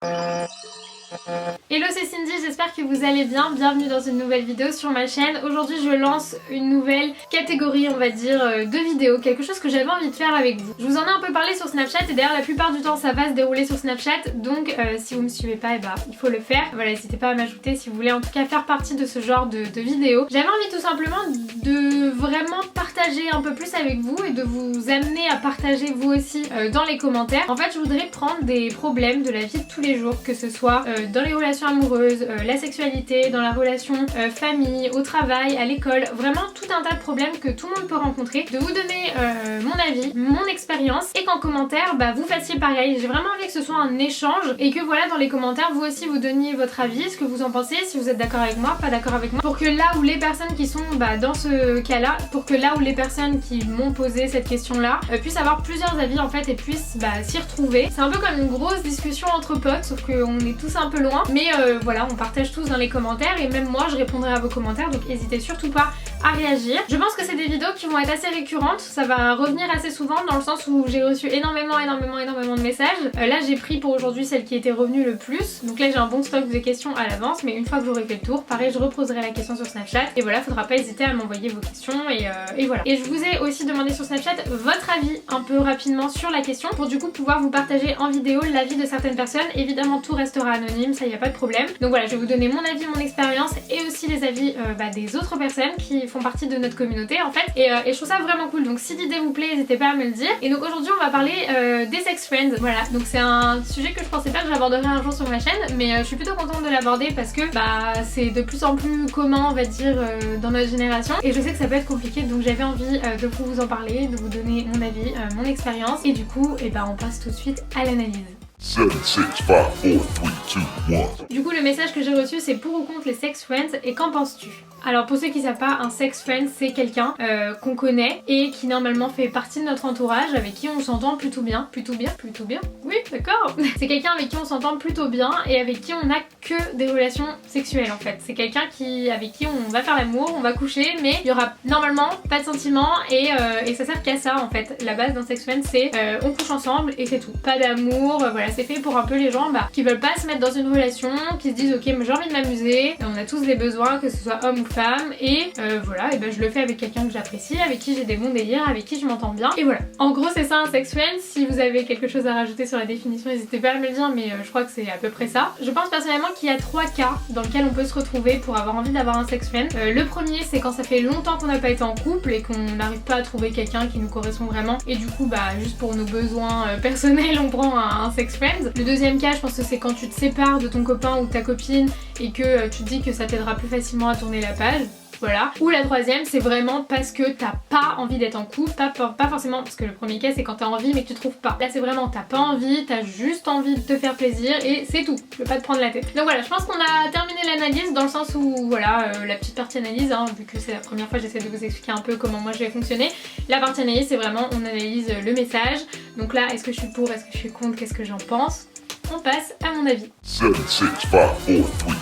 Hello, c'est Cindy, j'espère que vous allez bien. Bienvenue dans une nouvelle vidéo sur ma chaîne. Aujourd'hui je lance une nouvelle catégorie, on va dire, de vidéos, quelque chose que j'avais envie de faire avec vous. Je vous en ai un peu parlé sur Snapchat et d'ailleurs la plupart du temps ça va se dérouler sur Snapchat, donc si vous me suivez pas, il faut le faire. Voilà, n'hésitez pas à m'ajouter si vous voulez en tout cas faire partie de ce genre de vidéos. J'avais envie tout simplement de vraiment partager un peu plus avec vous et de vous amener à partager vous aussi dans les commentaires. En fait je voudrais prendre des problèmes de la vie de tous les jours, que ce soit dans les relations amoureuses, la sexualité, dans la relation famille, au travail, à l'école, vraiment tout un tas de problèmes que tout le monde peut rencontrer, de vous donner mon avis, mon expérience et qu'en commentaire vous fassiez pareil. J'ai vraiment envie que ce soit un échange et que voilà, dans les commentaires vous aussi vous donniez votre avis, ce que vous en pensez, si vous êtes d'accord avec moi, pas d'accord avec moi, pour que là où les personnes qui sont dans ce cas là, pour que là où les personnes qui m'ont posé cette question là puissent avoir plusieurs avis en fait et puissent s'y retrouver. C'est un peu comme une grosse discussion entre potes, sauf qu'on est tous un peu loin, mais voilà, on partage tous dans les commentaires et même moi je répondrai à vos commentaires, donc n'hésitez surtout pas à réagir. Je pense que c'est des vidéos qui vont être assez récurrentes, ça va revenir assez souvent dans le sens où j'ai reçu énormément de messages. Là j'ai pris pour aujourd'hui celle qui était revenue le plus, donc là j'ai un bon stock de questions à l'avance, mais une fois que j'aurai fait le tour, pareil je reposerai la question sur Snapchat et voilà, faudra pas hésiter à m'envoyer vos questions et voilà. Et je vous ai aussi demandé sur Snapchat votre avis un peu rapidement sur la question pour du coup pouvoir vous partager en vidéo l'avis de certaines personnes. Évidemment tout restera anonyme, ça y a pas de problème. Donc voilà, je vais vous donner mon avis, mon expérience et aussi les avis des autres personnes qui font partie de notre communauté en fait, et je trouve ça vraiment cool. Donc si l'idée vous plaît, n'hésitez pas à me le dire. Et donc aujourd'hui on va parler des sex friends. Voilà, donc c'est un sujet que je pensais pas que j'aborderais un jour sur ma chaîne, mais je suis plutôt contente de l'aborder parce que c'est de plus en plus commun on va dire dans notre génération et je sais que ça peut être compliqué, donc j'avais envie de vous en parler, de vous donner mon avis, mon expérience et du coup on passe tout de suite à l'analyse. 7, 6, 5, 4, 3, 2, 1. Du coup le message que j'ai reçu c'est pour ou contre les sex friends et qu'en penses-tu? Alors pour ceux qui savent pas, un sex friend c'est quelqu'un qu'on connaît et qui normalement fait partie de notre entourage, avec qui on s'entend plutôt bien. Plutôt bien? Oui d'accord. C'est quelqu'un avec qui on s'entend plutôt bien et avec qui on n'a que des relations sexuelles en fait. C'est quelqu'un avec qui on va faire l'amour, on va coucher, mais il y aura normalement pas de sentiments et ça sert qu'à ça en fait. La base d'un sex friend c'est on couche ensemble et c'est tout. Pas d'amour, voilà, c'est fait pour un peu les gens qui veulent pas se mettre dans une relation, qui se disent ok mais j'ai envie de m'amuser, on a tous des besoins, que ce soit homme ou femme, et voilà, et je le fais avec quelqu'un que j'apprécie, avec qui j'ai des bons délires, avec qui je m'entends bien, et voilà. En gros c'est ça un sex friend. Si vous avez quelque chose à rajouter sur la définition, n'hésitez pas à me le dire, mais je crois que c'est à peu près ça. Je pense personnellement qu'il y a 3 cas dans lesquels on peut se retrouver pour avoir envie d'avoir un sex friend. Le premier c'est quand ça fait longtemps qu'on n'a pas été en couple et qu'on n'arrive pas à trouver quelqu'un qui nous correspond vraiment, et du coup juste pour nos besoins personnels on prend un sex friend. Le deuxième cas je pense que c'est quand tu te sépares de ton copain ou de ta copine et que tu te dis que ça t'aidera plus facilement à tourner la page. Voilà. Ou la troisième c'est vraiment parce que t'as pas envie d'être en couple, pas forcément, parce que le premier cas c'est quand t'as envie mais que tu trouves pas. Là c'est vraiment t'as pas envie, t'as juste envie de te faire plaisir et c'est tout, je veux pas te prendre la tête. Donc voilà, je pense qu'on a terminé l'analyse dans le sens où voilà, la petite partie analyse, vu que c'est la première fois j'essaie de vous expliquer un peu comment moi je vais fonctionner. La partie analyse c'est vraiment on analyse le message, donc là est-ce que je suis pour, est-ce que je suis contre, qu'est-ce que j'en pense. On passe à mon avis. 7, 6, 5, 4, 3,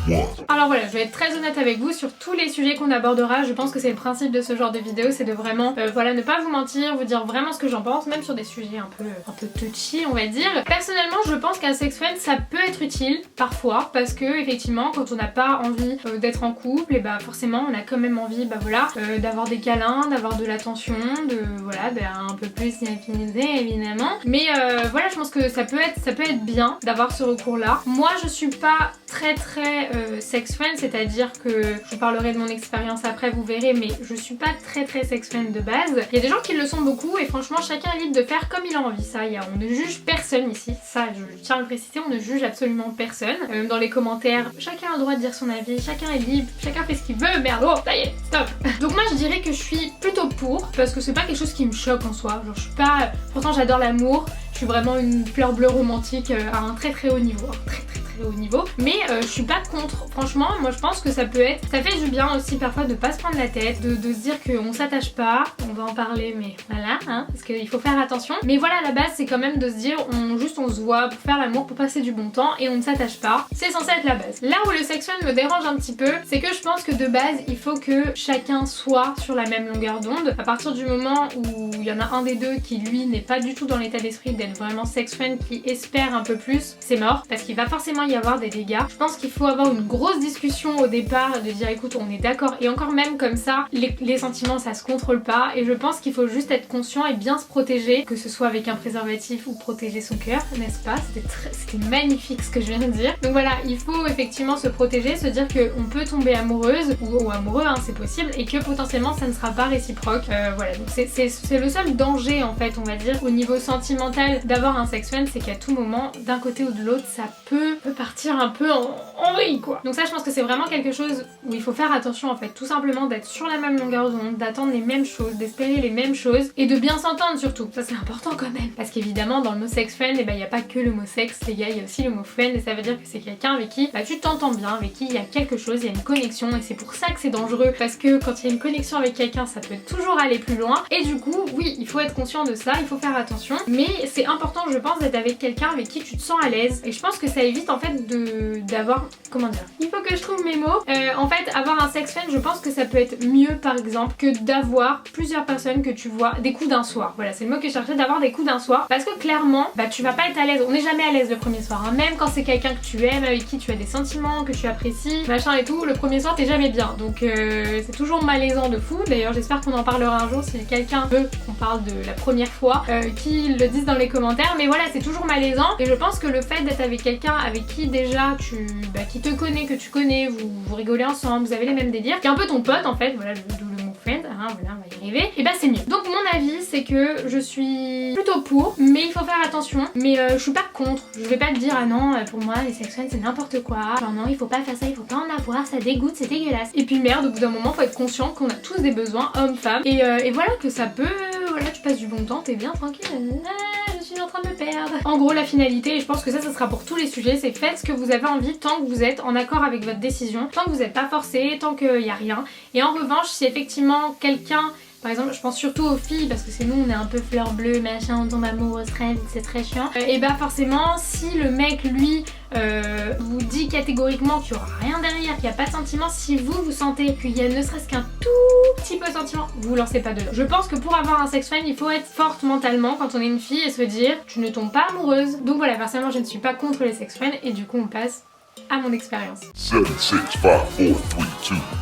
2, 1. Alors voilà, je vais être très honnête avec vous sur tous les sujets qu'on abordera. Je pense que c'est le principe de ce genre de vidéo, c'est de vraiment voilà, ne pas vous mentir, vous dire vraiment ce que j'en pense, même sur des sujets un peu touchy on va dire. Personnellement je pense qu'un sex friend ça peut être utile parfois, parce que effectivement quand on n'a pas envie d'être en couple, et forcément on a quand même envie voilà, d'avoir des câlins, d'avoir de l'attention, voilà, un peu plus intimidé évidemment. Mais voilà, je pense que ça peut être bien d'avoir ce recours là. Moi je suis pas très sex friend, c'est-à-dire que je vous parlerai de mon expérience après, vous verrez, mais je suis pas très sex friend de base. Il y a des gens qui le sont beaucoup et franchement chacun est libre de faire comme il a envie, ça on ne juge personne ici, ça je tiens à le préciser, on ne juge absolument personne. Dans les commentaires, chacun a le droit de dire son avis, chacun est libre, chacun fait ce qu'il veut, merde, oh ça y est, stop. Donc moi je dirais que je suis plutôt pour, parce que c'est pas quelque chose qui me choque en soi, genre je suis pas, pourtant j'adore l'amour, je suis vraiment une fleur bleue romantique à un très haut niveau, très très haut niveau, mais je suis pas contre. Franchement, moi je pense que ça fait du bien aussi parfois de pas se prendre la tête, de se dire qu'on s'attache pas, on va en parler, mais voilà, hein, parce qu'il faut faire attention. Mais voilà, à la base c'est quand même de se dire, on se voit pour faire l'amour, pour passer du bon temps et on ne s'attache pas. C'est censé être la base. Là où le sex friend me dérange un petit peu, c'est que je pense que de base il faut que chacun soit sur la même longueur d'onde. À partir du moment où il y en a un des deux qui lui n'est pas du tout dans l'état d'esprit d'être vraiment sex friend, qui espère un peu plus, c'est mort, parce qu'il va forcément y avoir des dégâts. Je pense qu'il faut avoir une grosse discussion au départ, de dire écoute on est d'accord, et encore même comme ça les sentiments ça se contrôle pas, et je pense qu'il faut juste être conscient et bien se protéger, que ce soit avec un préservatif ou protéger son cœur, n'est-ce pas? C'était magnifique ce que je viens de dire. Donc voilà, il faut effectivement se protéger, se dire qu'on peut tomber amoureuse ou amoureux, hein, c'est possible, et que potentiellement ça ne sera pas réciproque. Voilà, donc c'est le seul danger en fait, on va dire, au niveau sentimental d'avoir un sex friend, c'est qu'à tout moment, d'un côté ou de l'autre, ça peut partir un peu en vrille quoi. Donc ça je pense que c'est vraiment quelque chose où il faut faire attention en fait, tout simplement d'être sur la même longueur d'onde, d'attendre les mêmes choses, d'espérer les mêmes choses et de bien s'entendre surtout. Ça c'est important quand même. Parce qu'évidemment dans le mot sex friend, il n'y a pas que le mot sexe, les gars, il y a aussi le mot friend, et ça veut dire que c'est quelqu'un avec qui tu t'entends bien, avec qui il y a quelque chose, il y a une connexion, et c'est pour ça que c'est dangereux, parce que quand il y a une connexion avec quelqu'un, ça peut toujours aller plus loin, et du coup, oui, il faut être conscient de ça, il faut faire attention, mais c'est important je pense d'être avec quelqu'un avec qui tu te sens à l'aise, et je pense que ça évite en fait d'avoir, comment dire, il faut que je trouve mes mots, en fait avoir un sex friend, je pense que ça peut être mieux par exemple que d'avoir plusieurs personnes que tu vois des coups d'un soir. Voilà, c'est le mot que je cherchais, d'avoir des coups d'un soir, parce que clairement tu vas pas être à l'aise, on n'est jamais à l'aise le premier soir, hein. Même quand c'est quelqu'un que tu aimes, avec qui tu as des sentiments, que tu apprécies, machin et tout, le premier soir t'es jamais bien, donc c'est toujours malaisant de fou. D'ailleurs j'espère qu'on en parlera un jour, si quelqu'un veut qu'on parle de la première fois, qu'ils le disent dans les commentaires, mais voilà, c'est toujours malaisant, et je pense que le fait d'être avec quelqu'un avec qui déjà qui te connaît, que tu connais, vous rigolez ensemble, vous avez les mêmes délires, qui est un peu ton pote en fait, voilà, d'où le mot friend, hein, voilà, on va y arriver, et c'est mieux. Donc mon avis c'est que je suis plutôt pour, mais il faut faire attention, mais je suis pas contre. Je vais pas te dire ah non, pour moi les sex friends c'est n'importe quoi, genre non il faut pas faire ça, il faut pas en avoir, ça dégoûte, c'est dégueulasse. Et puis merde, au bout d'un moment faut être conscient qu'on a tous des besoins, hommes, femmes, et voilà, que ça peut, voilà, tu passes du bon temps, t'es bien tranquille, je suis en train de me perdre. En gros la finalité, et je pense que ça sera pour tous les sujets, c'est faites ce que vous avez envie tant que vous êtes en accord avec votre décision, tant que vous n'êtes pas forcé, tant qu'il n'y a rien. Et en revanche si effectivement quelqu'un, par exemple, je pense surtout aux filles parce que c'est nous, on est un peu fleur bleue, machin, on tombe amoureuse très vite, c'est très chiant. Et forcément, si le mec, lui, vous dit catégoriquement qu'il n'y aura rien derrière, qu'il n'y a pas de sentiment, si vous sentez qu'il y a ne serait-ce qu'un tout petit peu de sentiment, vous lancez pas dedans. Je pense que pour avoir un sex friend, il faut être forte mentalement quand on est une fille et se dire, tu ne tombes pas amoureuse. Donc voilà, personnellement, je ne suis pas contre les sex friends et du coup, on passe à mon expérience. 7, 6, 5, 4, 3,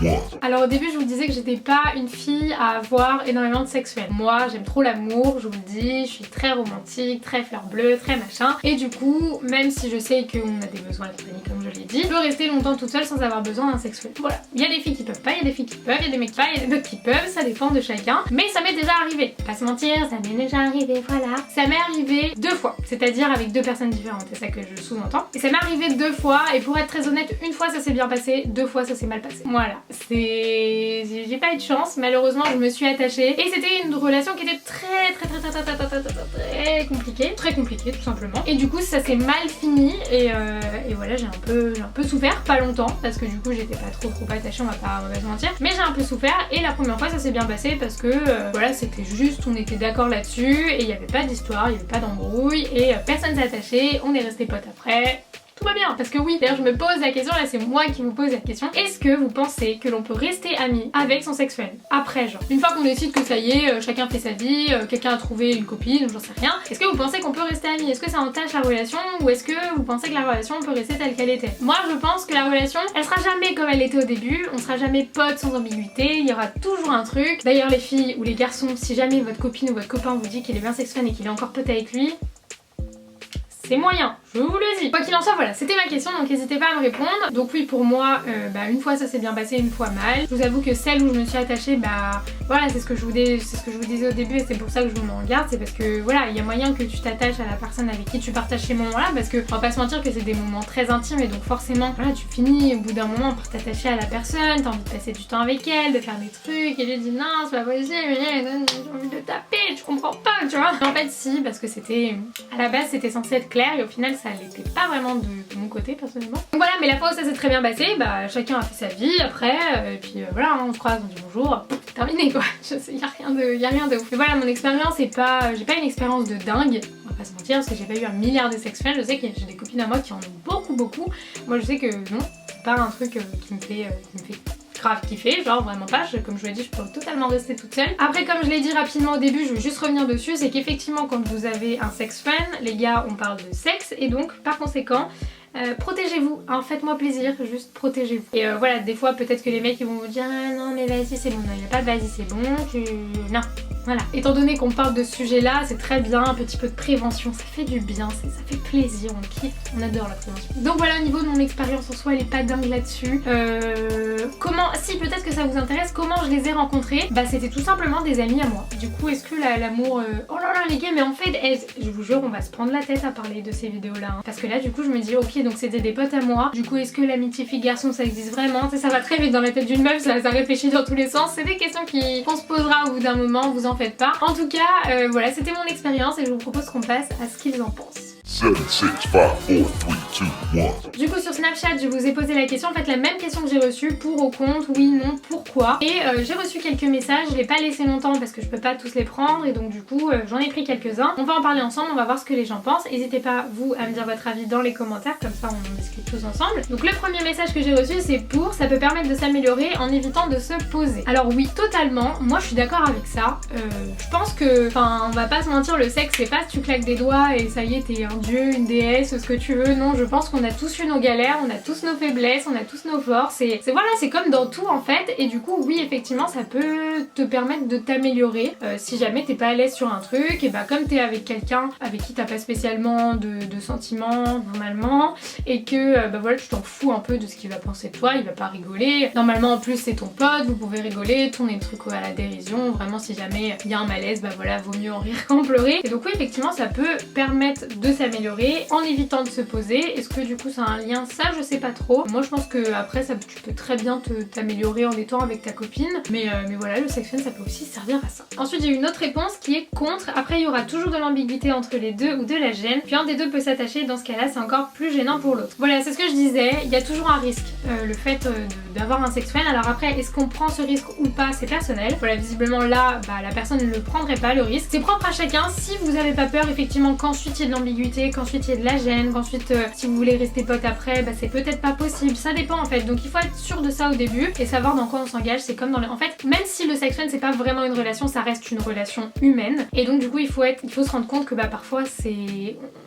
2, 1. Alors au début je vous disais que j'étais pas une fille à avoir énormément de sex friends. Moi j'aime trop l'amour, je vous le dis, je suis très romantique, très fleur bleue, très machin. Et du coup, même si je sais qu'on a des besoins et compagnie comme je l'ai dit, je peux rester longtemps toute seule sans avoir besoin d'un sex friend. Voilà, il y a des filles qui peuvent pas, il y a des filles qui peuvent, il y a des mecs qui peuvent, il y a d'autres qui peuvent, ça dépend de chacun. Mais ça m'est déjà arrivé, pas se mentir, ça m'est déjà arrivé, voilà. Ça m'est arrivé 2 fois, c'est-à-dire avec 2 personnes différentes, c'est ça que je sous-entends. Et ça m'est arrivé 2 fois, et pour être très honnête, une fois ça s'est bien passé, 2 fois ça s'est mal passé. Voilà, j'ai pas eu de chance, malheureusement je me suis attachée et c'était une relation qui était très compliquée, très compliquée tout simplement. Et du coup ça s'est mal fini et voilà, j'ai un peu souffert, pas longtemps parce que du coup j'étais pas trop attachée, on va pas se mentir, mais j'ai un peu souffert. Et la première fois ça s'est bien passé parce que voilà, c'était juste, on était d'accord là-dessus et il y avait pas d'histoire, il y avait pas d'embrouille et personne s'est attaché, on est resté potes après. Tout va bien, parce que oui, d'ailleurs je me pose la question, là c'est moi qui vous pose la question, est-ce que vous pensez que l'on peut rester amis avec son sex friend après, genre une fois qu'on décide que ça y est, chacun fait sa vie, quelqu'un a trouvé une copine ou j'en sais rien, est-ce que vous pensez qu'on peut rester amis? Est-ce que ça entache la relation ou est-ce que vous pensez que la relation peut rester telle qu'elle était? Moi je pense que la relation elle sera jamais comme elle était au début, on sera jamais potes sans ambiguïté, il y aura toujours un truc. D'ailleurs les filles ou les garçons, si jamais votre copine ou votre copain vous dit qu'il est bien sex friend et qu'il est encore pote avec lui, c'est moyen, je vous le dis. Quoi qu'il en soit, voilà, c'était ma question, donc n'hésitez pas à me répondre. Donc oui, pour moi, une fois ça s'est bien passé, une fois mal. Je vous avoue que celle où je me suis attachée, voilà, c'est ce que je vous disais au début et c'est pour ça que je vous mets en garde, c'est parce que voilà, il y a moyen que tu t'attaches à la personne avec qui tu partages ces moments-là, parce que on va pas se mentir que c'est des moments très intimes et donc forcément, voilà, tu finis au bout d'un moment par t'attacher à la personne, t'as envie de passer du temps avec elle, de faire des trucs, et lui dit non, c'est pas possible, j'ai envie de taper, tu comprends pas, tu vois. En fait, si, parce que c'était, à la base, c'était censé être clair et au final ça l'était pas vraiment de mon côté personnellement. Donc voilà, mais la fois où ça s'est très bien passé, bah chacun a fait sa vie après, et puis voilà, on se croise, on dit bonjour, terminé quoi. Y a rien de ouf. Mais voilà, mon expérience est pas, j'ai pas une expérience de dingue, on va pas se mentir, parce que j'ai pas eu 1 milliard de sex friends. Je sais que j'ai des copines à moi qui en ont beaucoup. Moi je sais que non, c'est pas un truc qui me fait grave kiffer, genre vraiment pas, comme je vous l'ai dit, je peux totalement rester toute seule. Après, comme je l'ai dit rapidement au début, je veux juste revenir dessus, c'est qu'effectivement quand vous avez un sex friend, les gars, on parle de sexe, et donc par conséquent, protégez-vous, hein, faites-moi plaisir, juste protégez-vous. Et voilà, des fois peut-être que les mecs ils vont vous dire ah non mais vas-y c'est bon, non il n'y a pas de vas-y c'est bon, non. Voilà, étant donné qu'on parle de ce sujet là, c'est très bien, un petit peu de prévention, ça fait du bien, ça fait plaisir, on kiffe, on adore la prévention. Donc voilà, au niveau de mon expérience en soi, elle est pas dingue là-dessus. Comment, si peut-être que ça vous intéresse, comment je les ai rencontrés? Bah c'était tout simplement des amis à moi. Du coup, est-ce que l'amour... Oh là là les gars, mais en fait, je vous jure, on va se prendre la tête à parler de ces vidéos là. Hein. Parce que là, du coup, je me dis, ok, donc c'était des potes à moi. Du coup, est-ce que l'amitié fille-garçon, ça existe vraiment? Ça va très vite dans la tête d'une meuf, ça réfléchit dans tous les sens. C'est des questions qu'on se posera au bout d'un moment, vous en faites pas. En tout cas, voilà, c'était mon expérience et je vous propose qu'on passe à ce qu'ils en pensent. 7, 6, 5, 4, 3, 2, 1. Du coup sur Snapchat je vous ai posé la question, en fait la même question que j'ai reçue, pour au compte, oui, non, pourquoi. Et j'ai reçu quelques messages, je l'ai pas laissé longtemps parce que je peux pas tous les prendre et donc du coup j'en ai pris quelques-uns. On va en parler ensemble, on va voir ce que les gens pensent. N'hésitez pas vous à me dire votre avis dans les commentaires, comme ça on en discute tous ensemble. Donc le premier message que j'ai reçu c'est pour, ça peut permettre de s'améliorer en évitant de se poser. Alors oui totalement, moi je suis d'accord avec ça. Je pense que, enfin on va pas se mentir, le sexe c'est pas si tu claques des doigts et ça y est t'es un dieu, une déesse, ce que tu veux. Non, je pense qu'on a tous eu nos galères, on a tous nos faiblesses, on a tous nos forces et voilà, c'est comme dans tout en fait. Et du coup oui effectivement ça peut te permettre de t'améliorer si jamais t'es pas à l'aise sur un truc. Et bah comme t'es avec quelqu'un avec qui t'as pas spécialement de sentiments normalement et que bah voilà tu t'en fous un peu de ce qu'il va penser de toi, il va pas rigoler. Normalement en plus c'est ton pote, vous pouvez rigoler, tourner le truc à la dérision. Vraiment si jamais il y a un malaise, bah voilà vaut mieux en rire qu'en pleurer. Et donc oui effectivement ça peut permettre de s'améliorer en évitant de se poser. Est-ce que du coup ça a un lien? Ça je sais pas trop. Moi je pense que après ça, tu peux très bien t'améliorer en étant avec ta copine. Mais voilà, le sex friend ça peut aussi servir à ça. Ensuite j'ai une autre réponse qui est contre. Après il y aura toujours de l'ambiguïté entre les deux ou de la gêne. Puis un des deux peut s'attacher, dans ce cas là c'est encore plus gênant pour l'autre. Voilà, c'est ce que je disais, il y a toujours un risque. Le fait d'avoir un sex friend. Alors après est-ce qu'on prend ce risque ou pas, c'est personnel. Voilà, visiblement là bah, la personne ne le prendrait pas le risque. C'est propre à chacun. Si vous avez pas peur effectivement qu'ensuite il y ait de l'ambiguïté, qu'ensuite il y ait de la gêne, qu'ensuite si vous voulez rester pote après, bah c'est peut-être pas possible, ça dépend en fait. Donc il faut être sûr de ça au début et savoir dans quoi on s'engage. C'est comme dans en fait, même si le sex friend c'est pas vraiment une relation, ça reste une relation humaine. Et donc du coup il faut se rendre compte que bah parfois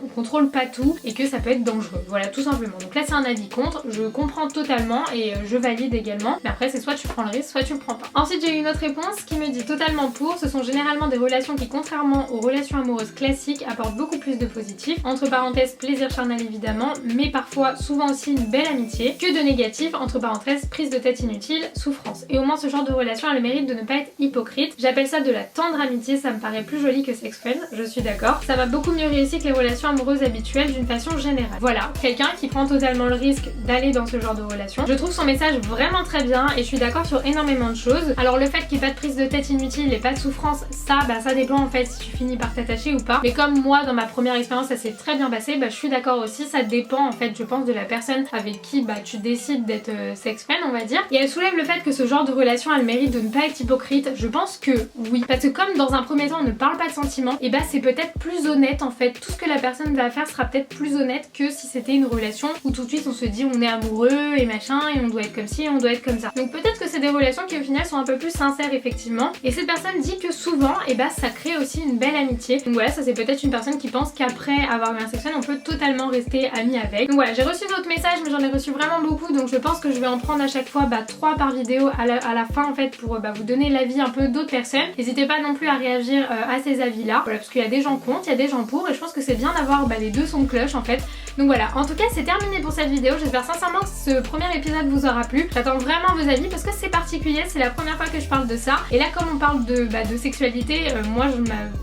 on contrôle pas tout et que ça peut être dangereux. Voilà tout simplement. Donc là c'est un avis contre, je comprends totalement et je valide également. Mais après c'est soit tu prends le risque, soit tu le prends pas. Ensuite j'ai eu une autre réponse qui me dit totalement pour. Ce sont généralement des relations qui contrairement aux relations amoureuses classiques apportent beaucoup plus de positif. Entre parenthèses plaisir charnel évidemment, mais parfois souvent aussi une belle amitié, que de négatif, entre parenthèses prise de tête inutile, souffrance. Et au moins ce genre de relation a le mérite de ne pas être hypocrite. J'appelle ça de la tendre amitié, ça me paraît plus joli que sex friend, je suis d'accord. Ça va beaucoup mieux réussi que les relations amoureuses habituelles d'une façon générale. Voilà, quelqu'un qui prend totalement le risque d'aller dans ce genre de relation. Je trouve son message vraiment très bien et je suis d'accord sur énormément de choses. Alors le fait qu'il n'y ait pas de prise de tête inutile et pas de souffrance, ça dépend en fait si tu finis par t'attacher ou pas. Mais comme moi dans ma première expérience ça s'est très bien passé, bah je suis d'accord aussi, ça dépend en fait je pense de la personne avec qui bah tu décides d'être sex friend on va dire. Et elle soulève le fait que ce genre de relation a le mérite de ne pas être hypocrite. Je pense que oui, parce que comme dans un premier temps on ne parle pas de sentiments, et bah c'est peut-être plus honnête en fait. Tout ce que la personne va faire sera peut-être plus honnête que si c'était une relation où tout de suite on se dit on est amoureux et machin et on doit être comme ci et on doit être comme ça. Donc peut-être que c'est des relations qui au final sont un peu plus sincères effectivement. Et cette personne dit que souvent et bah ça crée aussi une belle amitié. Donc voilà, ça c'est peut-être une personne qui pense qu'après avoir eu un sex friend on peut totalement rester amis avec. Donc voilà, j'ai reçu d'autres messages mais j'en ai reçu vraiment beaucoup, donc je pense que je vais en prendre à chaque fois 3 par vidéo à la fin en fait pour vous donner l'avis un peu d'autres personnes. N'hésitez pas non plus à réagir à ces avis là, voilà, parce qu'il y a des gens contre, il y a des gens pour et je pense que c'est bien d'avoir les deux sons de cloche en fait. Donc voilà, en tout cas c'est terminé pour cette vidéo, j'espère sincèrement que ce premier épisode vous aura plu. J'attends vraiment vos avis parce que c'est particulier, c'est la première fois que je parle de ça et là comme on parle de sexualité, moi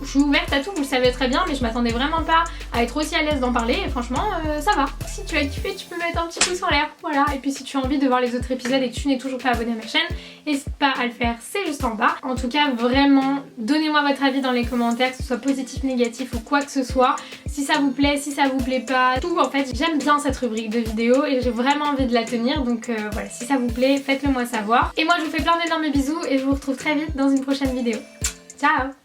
je suis ouverte à tout, vous le savez très bien, mais je m'attendais vraiment pas à être aussi à l'aise d'en parler et franchement ça va. Si tu as kiffé tu peux mettre un petit pouce en l'air, voilà, et puis si tu as envie de voir les autres épisodes et que tu n'es toujours pas abonné à ma chaîne, n'hésite pas à le faire, c'est juste en bas. En tout cas vraiment donnez-moi votre avis dans les commentaires, que ce soit positif, négatif ou quoi que ce soit. Si si ça vous plaît, si ça vous plaît pas, tout en fait. J'aime bien cette rubrique de vidéos et j'ai vraiment envie de la tenir, donc voilà, si ça vous plaît, faites-le moi savoir. Et moi je vous fais plein d'énormes bisous et je vous retrouve très vite dans une prochaine vidéo. Ciao!